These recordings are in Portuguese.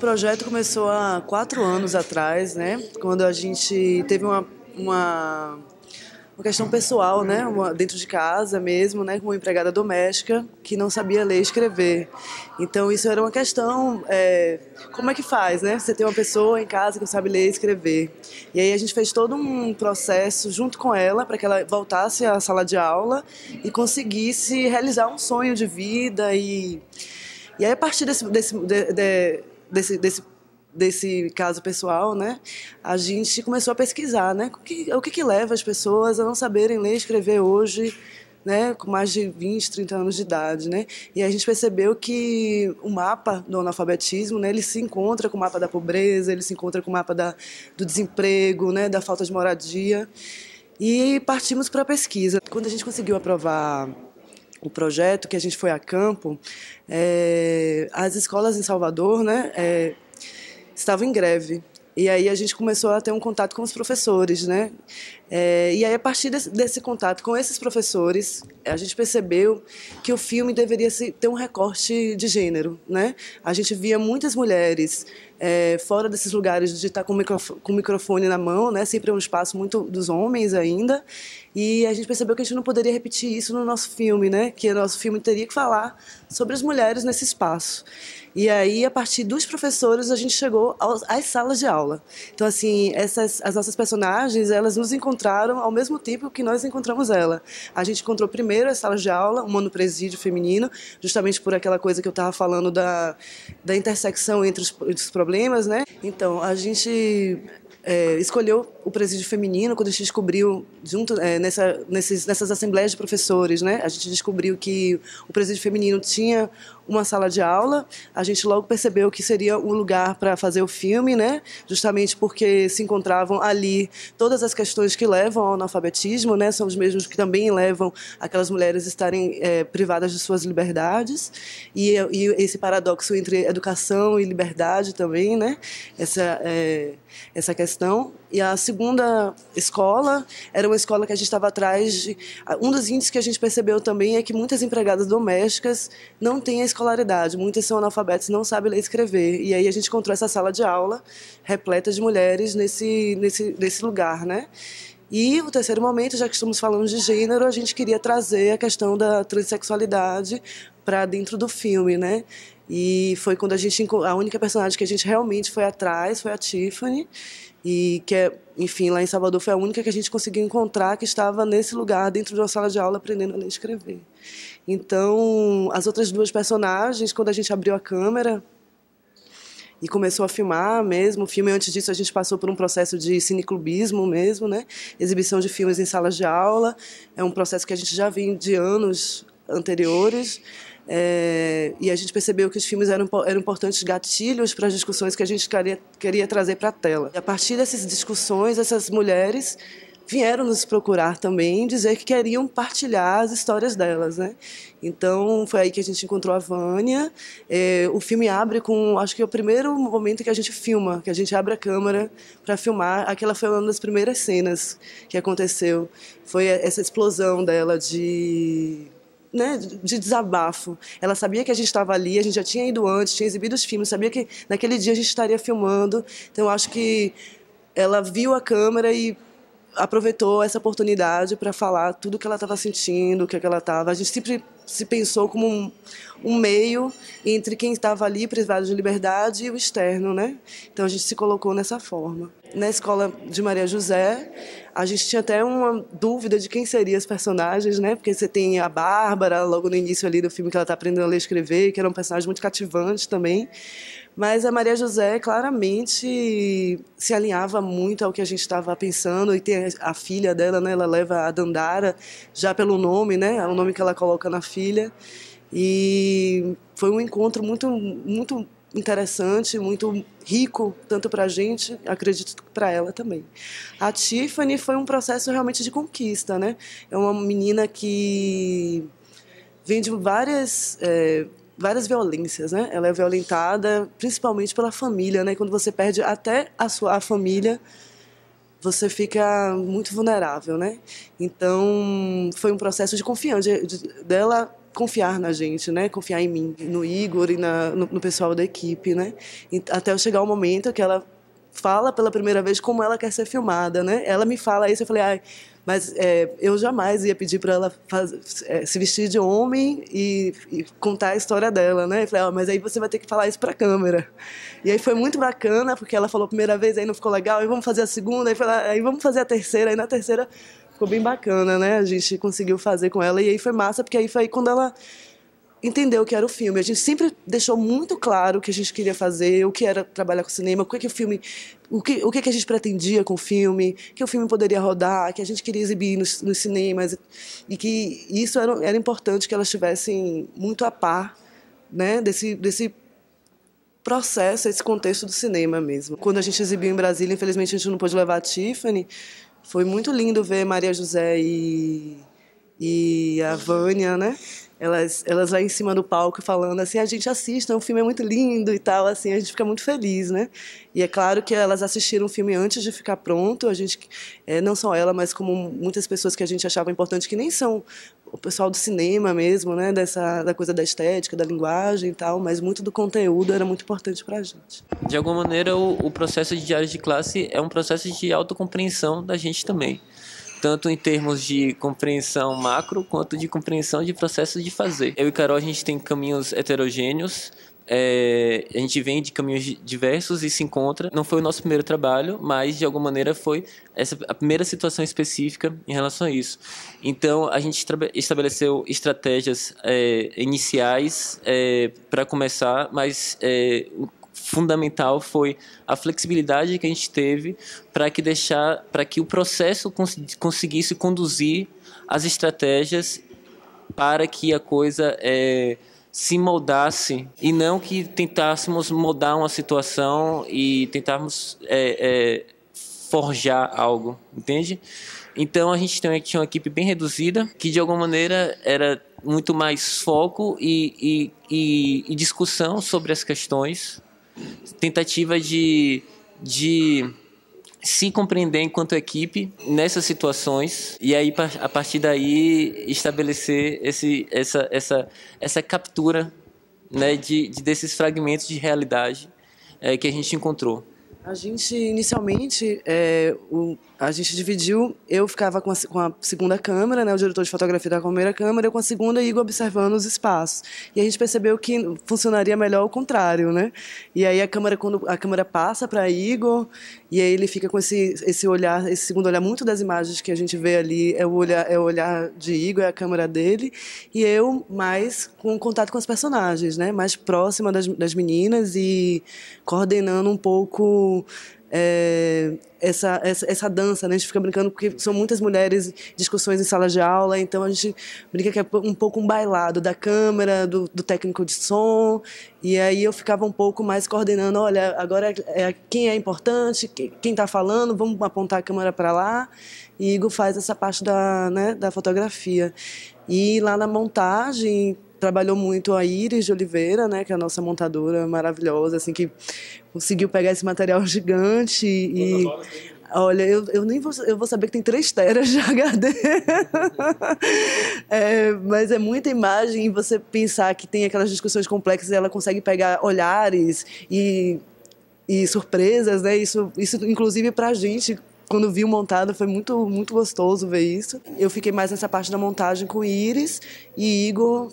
projeto começou há 4 anos atrás, né? Quando a gente teve uma questão pessoal, né? Dentro de casa mesmo, né? Com uma empregada doméstica que não sabia ler e escrever. Então isso era uma questão, como é que faz, né? Você tem uma pessoa em casa que não sabe ler e escrever. E aí a gente fez todo um processo junto com ela para que ela voltasse à sala de aula e conseguisse realizar um sonho de vida e aí, a partir desse caso pessoal, né, a gente começou a pesquisar, né, o que leva as pessoas a não saberem ler e escrever hoje, né, com mais de 20, 30 anos de idade, né? E a gente percebeu que o mapa do analfabetismo, né, ele se encontra com o mapa da pobreza, ele se encontra com o mapa do desemprego, né, da falta de moradia. E partimos para a pesquisa. Quando a gente conseguiu aprovar o projeto, que a gente foi a campo, as escolas em Salvador, né, estavam em greve. E aí a gente começou a ter um contato com os professores, né? E aí, a partir desse contato com esses professores, a gente percebeu que o filme deveria ter um recorte de gênero, né? A gente via muitas mulheres fora desses lugares de estar com o microfone na mão, né? Sempre é um espaço muito dos homens ainda. E a gente percebeu que a gente não poderia repetir isso no nosso filme, né? Que o nosso filme teria que falar sobre as mulheres nesse espaço. E aí, a partir dos professores, a gente chegou às salas de aula. Então, assim, as nossas personagens, elas nos encontraram ao mesmo tempo que nós encontramos ela. A gente encontrou primeiro as salas de aula, uma no presídio feminino, justamente por aquela coisa que eu estava falando da intersecção entre os problemas, né? Então, a gente escolheu o presídio feminino quando a gente descobriu, nessas assembleias de professores, né? A gente descobriu que o presídio feminino tinha uma sala de aula. A gente logo percebeu que seria um lugar para fazer o filme, né? Justamente porque se encontravam ali todas as questões que levam ao analfabetismo, né? São os mesmos que também levam aquelas mulheres a estarem privadas de suas liberdades. E esse paradoxo entre educação e liberdade também, né? Essa questão. E a segunda escola era uma escola que a gente estava atrás de... Um dos índices que a gente percebeu também é que muitas empregadas domésticas não têm a escolaridade, muitas são analfabetas e não sabem ler e escrever. E aí a gente encontrou essa sala de aula repleta de mulheres nesse lugar, né? E o terceiro momento, já que estamos falando de gênero, a gente queria trazer a questão da transexualidade para dentro do filme, né? E foi quando a única personagem que a gente realmente foi atrás foi a Tiffany, e que enfim, lá em Salvador foi a única que a gente conseguiu encontrar que estava nesse lugar, dentro de uma sala de aula, aprendendo a ler e escrever. Então, as outras duas personagens, quando a gente abriu a câmera e começou a filmar mesmo, o filme, antes disso a gente passou por um processo de cineclubismo mesmo, né? Exibição de filmes em salas de aula, é um processo que a gente já vinha de anos anteriores. E a gente percebeu que os filmes eram importantes gatilhos para as discussões que a gente queria trazer para a tela. E a partir dessas discussões, essas mulheres vieram nos procurar também, dizer que queriam partilhar as histórias delas, né? Então, foi aí que a gente encontrou a Vânia. O filme abre com, acho que é o primeiro momento que a gente filma, que a gente abre a câmera para filmar. Aquela foi uma das primeiras cenas que aconteceu. Foi essa explosão dela né, de desabafo. Ela sabia que a gente estava ali, a gente já tinha ido antes, tinha exibido os filmes, sabia que naquele dia a gente estaria filmando. Então, eu acho que ela viu a câmera e aproveitou essa oportunidade para falar tudo o que ela estava sentindo, o que ela estava... A gente sempre se pensou como um meio entre quem estava ali privado de liberdade e o externo, né? Então a gente se colocou nessa forma. Na escola de Maria José, a gente tinha até uma dúvida de quem seriam os personagens, né? Porque você tem a Bárbara, logo no início ali do filme, que ela está aprendendo a ler e escrever, que era um personagem muito cativante também. Mas a Maria José claramente se alinhava muito ao que a gente estava pensando, e tem a filha dela, né? Ela leva a Dandara, já pelo nome, né? É o nome que ela coloca na filha. E foi um encontro muito, muito interessante, muito rico, tanto para a gente, acredito que para ela também. A Tiffany foi um processo realmente de conquista, né? É uma menina que vem de várias violências, né? Ela é violentada principalmente pela família, né? Quando você perde até a família, você fica muito vulnerável, né? Então, foi um processo de confiança, dela confiar na gente, né? Confiar em mim, no Igor e no pessoal da equipe, né? E até eu chegar o momento que ela fala pela primeira vez como ela quer ser filmada, né? Ela me fala isso, eu falei, ai, mas eu jamais ia pedir para ela se vestir de homem e contar a história dela, né? Eu falei, mas aí você vai ter que falar isso para a câmera. E aí foi muito bacana, porque ela falou a primeira vez, aí não ficou legal, aí vamos fazer a segunda, aí vamos fazer a terceira, aí na terceira ficou bem bacana, né? A gente conseguiu fazer com ela, e aí foi massa, porque aí foi quando ela entendeu o que era o filme. A gente sempre deixou muito claro o que a gente queria fazer, o que era trabalhar com cinema, o que o filme, o que a gente pretendia com o filme, que o filme poderia rodar, que a gente queria exibir nos cinemas, e que isso era importante que elas estivessem muito a par, né, desse processo, esse contexto do cinema mesmo. Quando a gente exibiu em Brasília, infelizmente a gente não pôde levar a Tiffany, foi muito lindo ver Maria José e a Vânia, né? Elas lá em cima do palco falando assim, a gente assiste, o filme é muito lindo e tal, assim, a gente fica muito feliz, né? E é claro que elas assistiram o filme antes de ficar pronto, a gente, não só ela, mas como muitas pessoas que a gente achava importante, que nem são o pessoal do cinema mesmo, né? Da coisa da estética, da linguagem e tal, mas muito do conteúdo era muito importante pra gente. De alguma maneira, o processo de diário de classe é um processo de autocompreensão da gente também. Tanto em termos de compreensão macro, quanto de compreensão de processo de fazer. Eu e Carol, a gente tem caminhos heterogêneos, a gente vem de caminhos diversos e se encontra. Não foi o nosso primeiro trabalho, mas de alguma maneira foi a primeira situação específica em relação a isso. Então, a gente estabeleceu estratégias iniciais para começar, mas fundamental foi a flexibilidade que a gente teve para que o processo conseguisse conduzir as estratégias para que a coisa se moldasse, e não que tentássemos moldar uma situação e tentarmos forjar algo, entende? Então a gente tinha uma equipe bem reduzida, que de alguma maneira era muito mais foco e discussão sobre as questões, tentativa de se compreender enquanto equipe nessas situações, e aí a partir daí estabelecer essa captura, né, desses fragmentos de realidade que a gente encontrou. A gente, inicialmente, a gente dividiu, eu ficava com a segunda câmera, né, o diretor de fotografia da primeira câmera, eu com a segunda e Igor observando os espaços. E a gente percebeu que funcionaria melhor o contrário, né? E aí quando a câmera passa para Igor, e aí ele fica com esse olhar, esse segundo olhar, muito das imagens que a gente vê ali é o olhar de Igor, é a câmera dele, e eu mais com contato com os personagens, né, mais próxima das meninas e coordenando um pouco essa dança, né? A gente fica brincando porque são muitas mulheres, discussões em sala de aula, então a gente brinca que é um pouco um bailado da câmera, do técnico de som, e aí eu ficava um pouco mais coordenando, olha, agora quem é importante, quem está falando, vamos apontar a câmera para lá, e Igor faz essa parte da fotografia. E lá na montagem trabalhou muito a Iris de Oliveira, né, que é a nossa montadora maravilhosa, assim, que conseguiu pegar esse material gigante e... Olha, eu vou saber que tem 3 teras de HD. Mas é muita imagem, e você pensar que tem aquelas discussões complexas e ela consegue pegar olhares e surpresas, né? Isso inclusive pra gente, quando viu montado, foi muito, muito gostoso ver isso. Eu fiquei mais nessa parte da montagem com Iris e Igor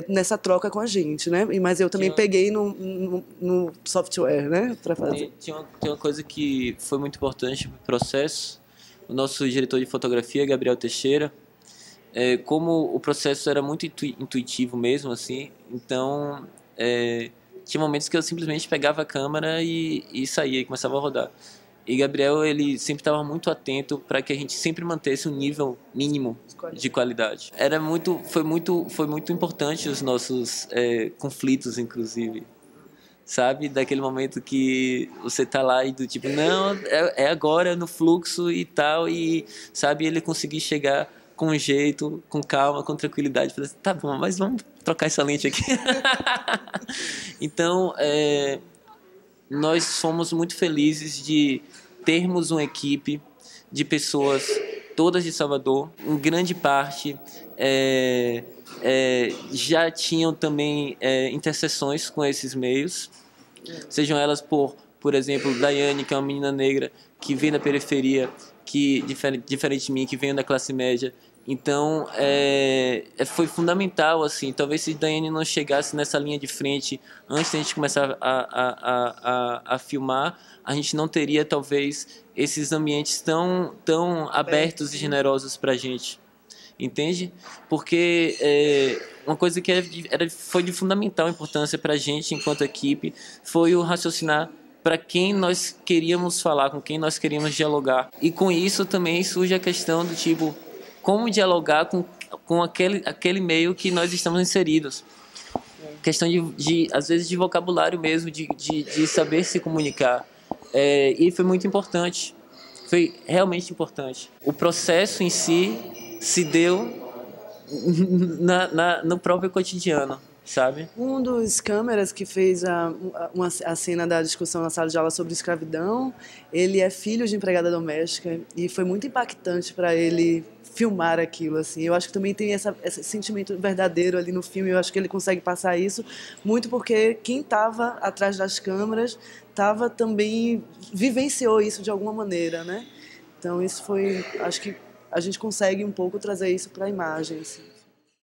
nessa troca com a gente, né? Mas eu também peguei no software, né? Para fazer. Tinha uma coisa que foi muito importante para o processo. O nosso diretor de fotografia, Gabriel Teixeira, como o processo era muito intuitivo mesmo, assim, então tinha momentos que eu simplesmente pegava a câmera e saía e começava a rodar. E Gabriel, ele sempre estava muito atento para que a gente sempre mantesse um nível mínimo de qualidade. Foi muito importante os nossos conflitos, inclusive. Sabe? Daquele momento que você tá lá e do tipo, não, é agora, no fluxo e tal. E, sabe, ele conseguir chegar com jeito, com calma, com tranquilidade. Falar assim, tá bom, mas vamos trocar essa lente aqui. Então, nós fomos muito felizes de termos uma equipe de pessoas todas de Salvador, em grande parte já tinham também interseções com esses meios, sejam elas por exemplo, Daiane, que é uma menina negra que vem da periferia, que diferente de mim, que vem da classe média. Então, foi fundamental, assim, talvez se Daiane não chegasse nessa linha de frente antes da gente começar a filmar, a gente não teria, talvez, esses ambientes tão abertos e generosos para a gente, entende? Porque uma coisa que foi de fundamental importância para a gente, enquanto equipe, foi o raciocinar para quem nós queríamos falar, com quem nós queríamos dialogar. E com isso também surge a questão do tipo, como dialogar com aquele meio que nós estamos inseridos. Questão às vezes, de vocabulário mesmo, de saber se comunicar. E foi muito importante. Foi realmente importante. O processo em si se deu no próprio cotidiano, sabe? Um dos câmeras que fez a cena da discussão na sala de aula sobre escravidão, ele é filho de empregada doméstica e foi muito impactante para ele filmar aquilo, assim. Eu acho que também tem esse sentimento verdadeiro ali no filme. Eu acho que ele consegue passar isso muito porque quem estava atrás das câmeras também vivenciou isso de alguma maneira, né? Então isso foi, acho que a gente consegue um pouco trazer isso para a imagem, assim.